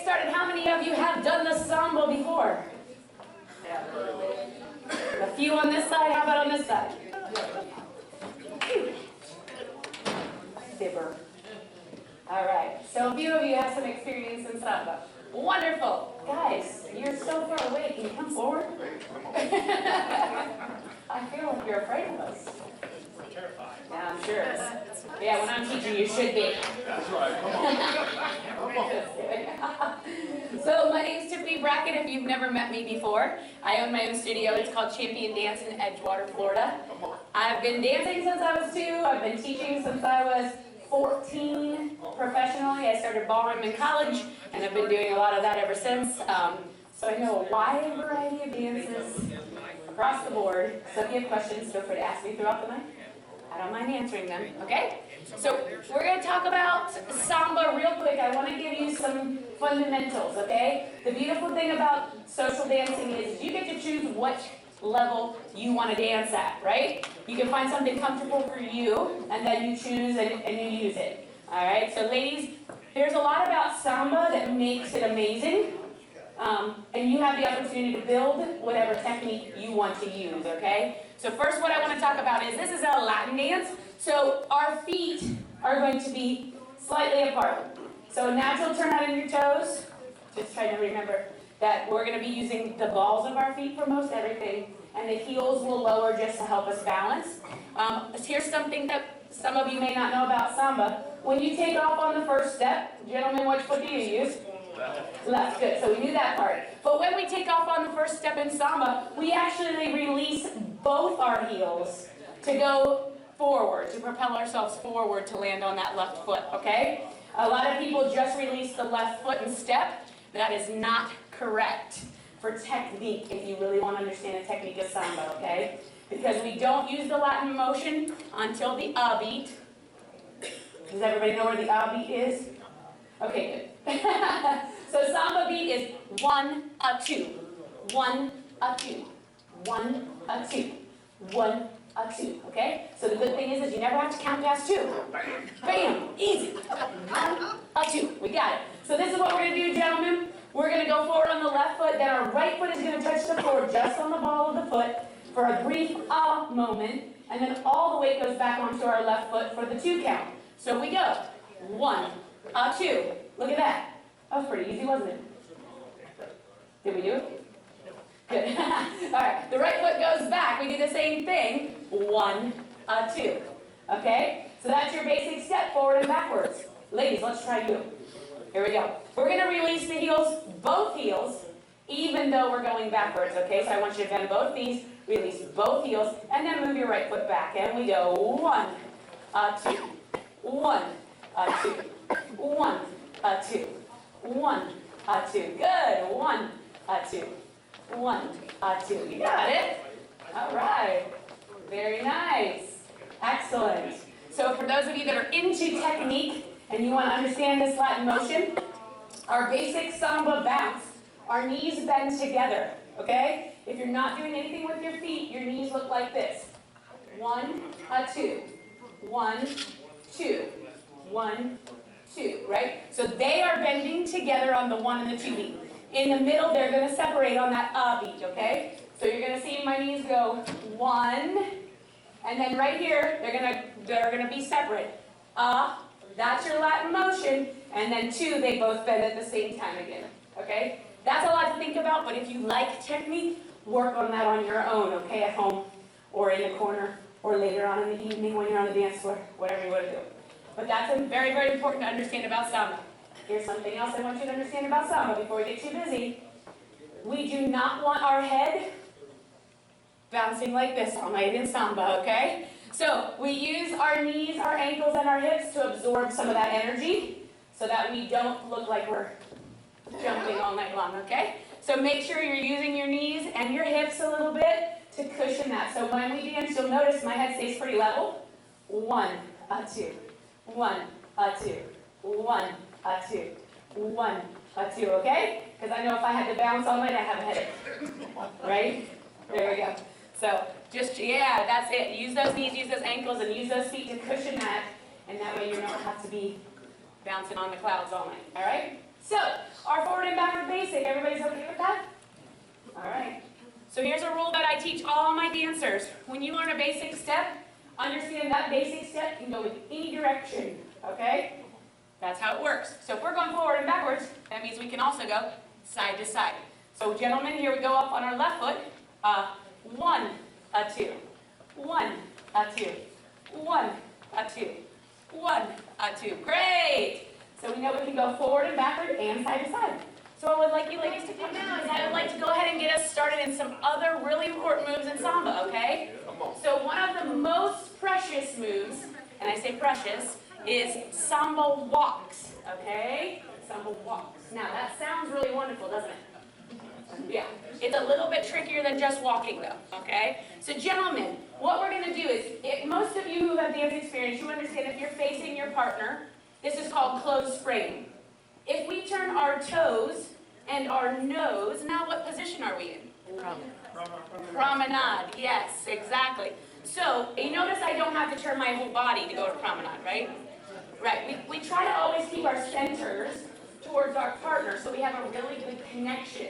started, how many of you have done the samba before? A few on this side, how about on this side? Dibber. All right, so a few of you have some experience in samba. Wonderful. Guys, you're so far away. Can you come forward? I feel like you're afraid of us. We're terrified. Yeah, I'm sure. Yeah, when I'm teaching, you should be. That's right. Come on. So my name's Tiffany Brackett. If you've never met me before, I own my own studio. It's called Champion Dance in Edgewater, Florida. I've been dancing since I was 2. I've been teaching since I was 14 professionally. I started ballroom in college, and I've been doing a lot of that ever since. So I know a wide variety of dances across the board. So if you have questions, feel free to ask me throughout the night. I don't mind answering them, okay? So we're going to talk about samba real quick. I want to give you some fundamentals, okay? The beautiful thing about social dancing is you get to choose what level you want to dance at, right? You can find something comfortable for you, and then you choose and you use it. All right, so ladies, there's a lot about samba that makes it amazing, and you have the opportunity to build whatever technique you want to use, okay? So first what I want to talk about is this is a Latin dance, so our feet are going to be slightly apart. So natural turn out in your toes, just trying to remember that we're going to be using the balls of our feet for most everything, and the heels will lower just to help us balance. Here's something that some of you may not know about samba. When you take off on the first step, gentlemen, which foot do you use? Left. Good. So we knew that part. But when we take off on the first step in samba, we actually release both our heels to go forward, to propel ourselves forward to land on that left foot, okay? A lot of people just release the left foot and step. That is not correct for technique, if you really want to understand the technique of samba, okay? Because we don't use the Latin motion until the beat. Does everybody know where the beat is? Okay, good. So samba beat is 1, 2, 1, 2, 1, 2, 1, 2. Okay? So the good thing is you never have to count past 2. Bam! Easy. 1, 2. We got it. So this is what we're going to do, gentlemen. We're going to go forward on the left foot, then our right foot is going to touch the floor just on the ball of the foot for a brief moment, and then all the weight goes back onto our left foot for the 2 count. So we go. 1, 2. Look at that. That was pretty easy, wasn't it? Did we do it? Good. All right. The right foot goes back. We do the same thing. 1, 2. Okay? So that's your basic step, forward and backwards. Ladies, let's try you. Here we go. We're going to release the heels, both heels, even though we're going backwards. Okay? So I want you to bend both knees, release both heels, and then move your right foot back. And we go 1, 2. 1, 2. 1, 2. 1, 2. Good. 1, 2. 1, 2. You got it. All right. Very nice. Excellent. So for those of you that are into technique and you want to understand this Latin motion, our basic samba bounce, our knees bend together. Okay? If you're not doing anything with your feet, your knees look like this. 1, 2. 1, 2. 1, 2, right? So they are bending together on the 1 and the 2 beat. In the middle, they're going to separate on that beat, okay? So you're going to see my knees go 1, and then right here, they're going to be separate. That's your Latin motion, and then 2, they both bend at the same time again, okay? That's a lot to think about, but if you like technique, work on that on your own, okay? At home, or in the corner, or later on in the evening when you're on the dance floor, whatever you want to do. But that's very, very important to understand about samba. Here's something else I want you to understand about samba before we get too busy. We do not want our head bouncing like this all night in samba, okay? So we use our knees, our ankles, and our hips to absorb some of that energy so that we don't look like we're jumping all night long, okay? So make sure you're using your knees and your hips a little bit to cushion that. So when we dance, you'll notice my head stays pretty level. 1, 2. 1, 2. 1, 2. 1, 2, okay? Because I know if I had to bounce all night, I'd have a headache. Right? There we go. So just, yeah, that's it. Use those knees, use those ankles, and use those feet to cushion that, and that way you don't have to be bouncing on the clouds all night. All right? So, our forward and backward basic, everybody's okay with that? All right. So here's a rule that I teach all my dancers. When you learn a basic step, understand that basic step can go in any direction, okay? That's how it works. So if we're going forward and backwards, that means we can also go side to side. So gentlemen, here we go up on our left foot. 1, 2, 1, 2, 1, 2, 1, 2. Great! So we know we can go forward and backward and side to side. So I would like you ladies to come now, and I would like to go ahead and get us started in some other really important moves in Samba, okay? So one of the most precious moves, and I say precious, is Samba walks, okay? Samba walks. Now that sounds really wonderful, doesn't it? Yeah, it's a little bit trickier than just walking though, okay? So gentlemen, what we're gonna do is, most of you who have dance experience, you understand if you're facing your partner, this is called closed frame. If we turn our toes and our nose, now what position are we in? Promenade, yes, exactly. So, you notice I don't have to turn my whole body to go to promenade, right? Right, we try to always keep our centers towards our partner so we have a really good connection,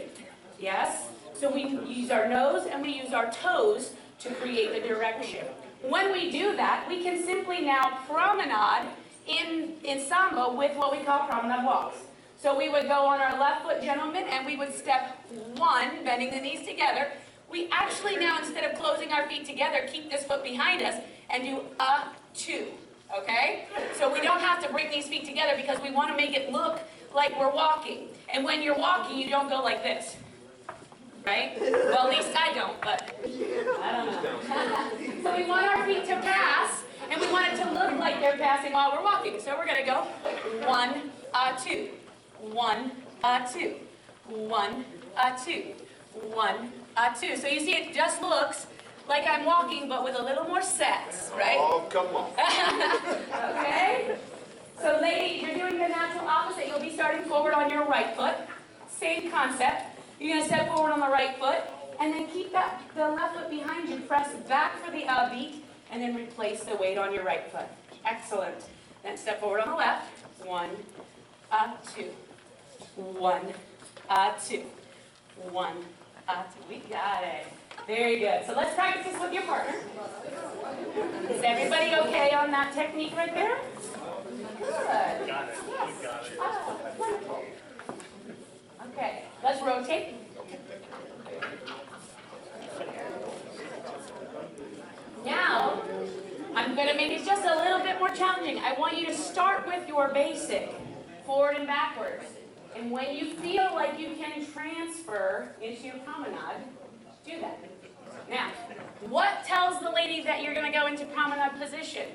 yes? So we use our nose and we use our toes to create the direction. When we do that, we can simply now promenade in Samba with what we call promenade walks. So we would go on our left foot, gentlemen, and we would step 1, bending the knees together. We actually now, instead of closing our feet together, keep this foot behind us and do 2, okay? So we don't have to bring these feet together because we want to make it look like we're walking. And when you're walking, you don't go like this, right? Well, at least I don't, but I don't know. So we want our feet to pass, and we want it to look like they're passing while we're walking. So we're going to go 1, 2, 1, 2, 1, 2, 1, 2. So you see, it just looks like I'm walking, but with a little more sex, right? Oh, come on. Okay? So ladies, you're doing the natural opposite. You'll be starting forward on your right foot. Same concept. You're going to step forward on the right foot, and then keep the left foot behind you. Press back for the beat, and then replace the weight on your right foot. Excellent. Then step forward on the left. 1, 2. 1, 2. 1, 2. We got it. Very good. So let's practice this with your partner. Is everybody okay on that technique right there? Good. Got it. Yes. Got it. Oh, wonderful. Okay. Let's rotate. Now, I'm going to make it just a little bit more challenging. I want you to start with your basic, forward and backwards. And when you feel like you can transfer into your promenade, do that. Now, what tells the lady that you're going to go into promenade position?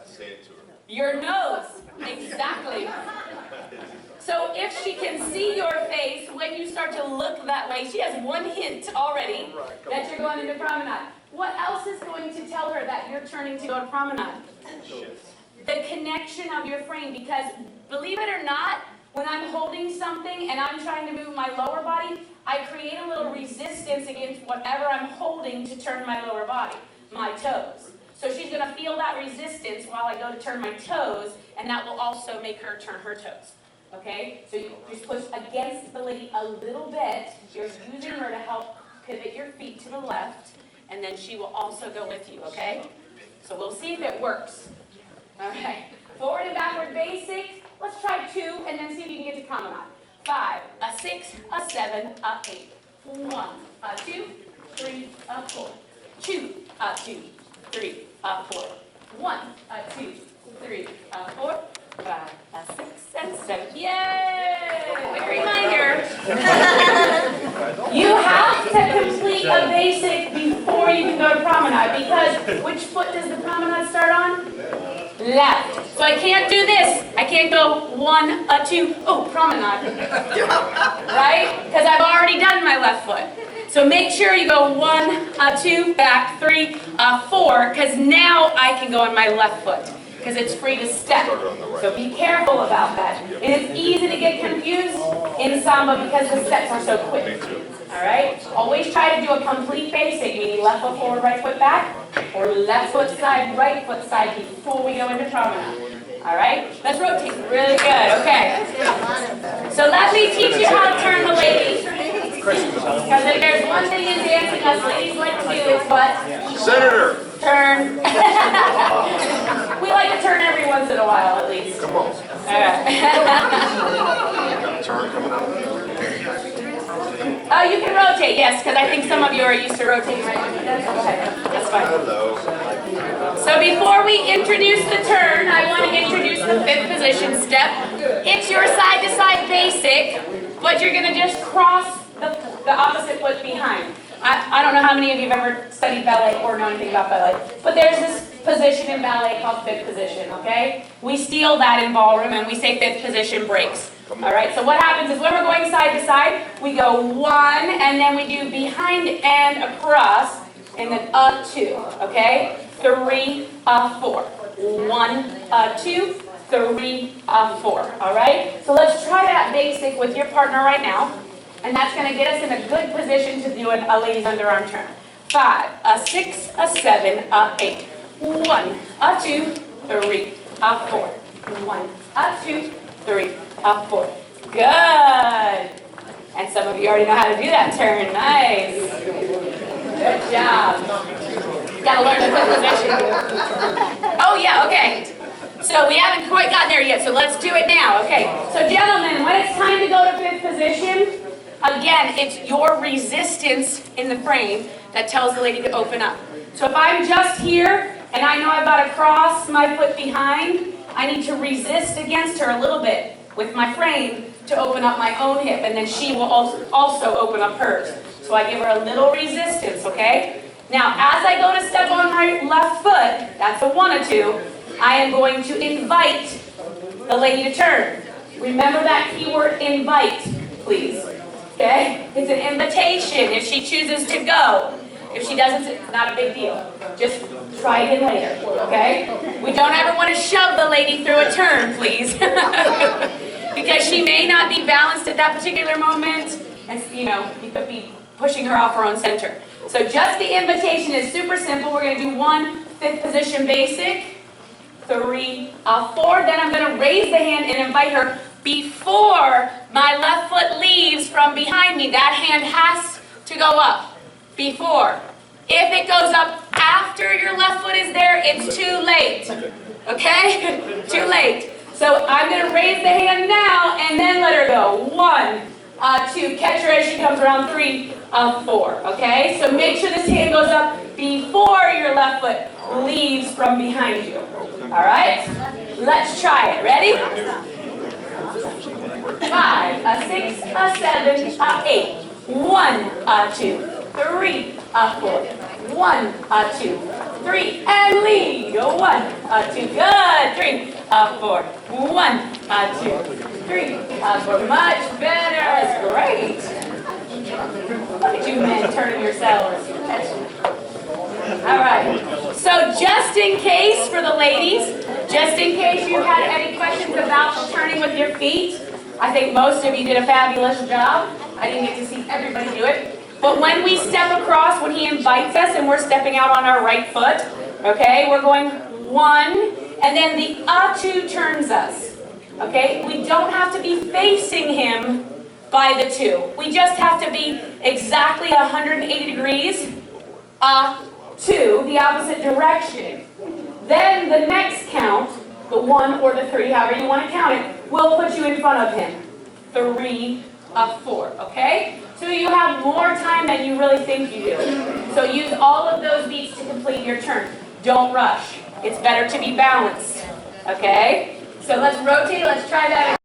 Say it to her. Your nose. Exactly. So if she can see your face when you start to look that way, she has one hint already that you're going into promenade. What else is going to tell her that you're turning to go to promenade? The connection of your frame, because believe it or not, when I'm holding something and I'm trying to move my lower body, I create a little resistance against whatever I'm holding to turn my lower body, my toes. So she's going to feel that resistance while I go to turn my toes, and that will also make her turn her toes. Okay? So you just push against the lady a little bit. You're using her to help pivot your feet to the left, and then she will also go with you, okay? So we'll see if it works. All right. Forward and backward basic. Let's try 2, and then see if you can get to promenade. 5, a 6, a 7, a 8. 1, a 2, 3, a 4. 2, a 2, 3, a 4. 1, a 2, 3, a 4. 5, a 6, and 7. Yay! Quick reminder. You have to complete a basic before you can go to promenade, because which foot does the promenade start on? Left. So I can't do this. I can't go 1, a 2, oh, promenade. Right? Because I've already done my left foot. So make sure you go 1, a 2, back 3, a 4, because now I can go on my left foot, because it's free to step. So be careful about that. It is easy to get confused in Samba because the steps are so quick. Alright? Always try to do a complete basic, meaning left foot forward, right foot back, or left foot side, right foot side before we go into promenade. Alright? Let's rotate. Really good. Okay. So Because if there's one thing in dancing us ladies like to do, it's what? Senator. Turn. We like to turn every once in a while, at least. Come on. Alright. Turn coming up. Oh, you can rotate, yes, because I think some of you are used to rotating right now. That's fine. Hello. So before we introduce the turn, I want to introduce the fifth position step. It's your side-to-side basic, but you're going to just cross the opposite foot behind. I don't know how many of you have ever studied ballet or know anything about ballet, but there's this position in ballet called fifth position, okay? We steal that in ballroom and we say fifth position breaks. All right, so what happens is when we're going side to side, we go 1 and then we do behind and across and then a 2, okay? 3, 4. 1, 2, 3, 4, all right? So let's try that basic with your partner right now. And that's going to get us in a good position to do a ladies underarm turn. 5, a 6, a 7, a 8. 1, a 2, 3, a 4. 1, a 2, 3, a 4. Good. And some of you already know how to do that turn. Nice. Good job. Got to learn the fifth position. Oh yeah, okay. So we haven't quite gotten there yet, so let's do it now. Okay. So gentlemen, when it's time to go to fifth position, again, it's your resistance in the frame that tells the lady to open up. So if I'm just here and I know I've got to cross my foot behind, I need to resist against her a little bit with my frame to open up my own hip, and then she will also open up hers. So I give her a little resistance, okay? Now, as I go to step on my left foot, that's a 1 or 2, I am going to invite the lady to turn. Remember that keyword invite, please. Okay? It's an invitation if she chooses to go. If she doesn't, it's not a big deal. Just try again later, okay? We don't ever want to shove the lady through a turn, please. Because she may not be balanced at that particular moment, and you could be pushing her off her own center. So just the invitation is super simple. We're going to do 1 fifth position basic, 3, 4. Then I'm going to raise the hand and invite her before my left foot leaves from behind me. That hand has to go up before. If it goes up after your left foot is there, it's too late. Okay? Too late. So I'm going to raise the hand now and then let her go. 1, 2. Catch her as she comes around. 3, 4. Okay? So make sure this hand goes up before your left foot leaves from behind you. All right? Let's try it. Ready? 5, a 6, a 7, a 8. 1, 2, 3, 4. 1, 2, 3, and lead. 1, 2, good. 3, 4. 1, 2, 3, 4. Much better. That's great. Look at you men turning yourselves. All right. So just in case for the ladies, just in case you had any questions about turning with your feet, I think most of you did a fabulous job. I didn't get to see everybody do it. But when we step across, when he invites us and we're stepping out on our right foot, okay, we're going 1, and then the 2 turns us. Okay, we don't have to be facing him by the 2. We just have to be exactly 180 degrees, 2, the opposite direction. Then the next count, the 1 or the 3, however you want to count it, will put you in front of him. 3, 4, okay? So you have more time than you really think you do. So use all of those beats to complete your turn. Don't rush. It's better to be balanced, okay? So let's rotate, let's try that.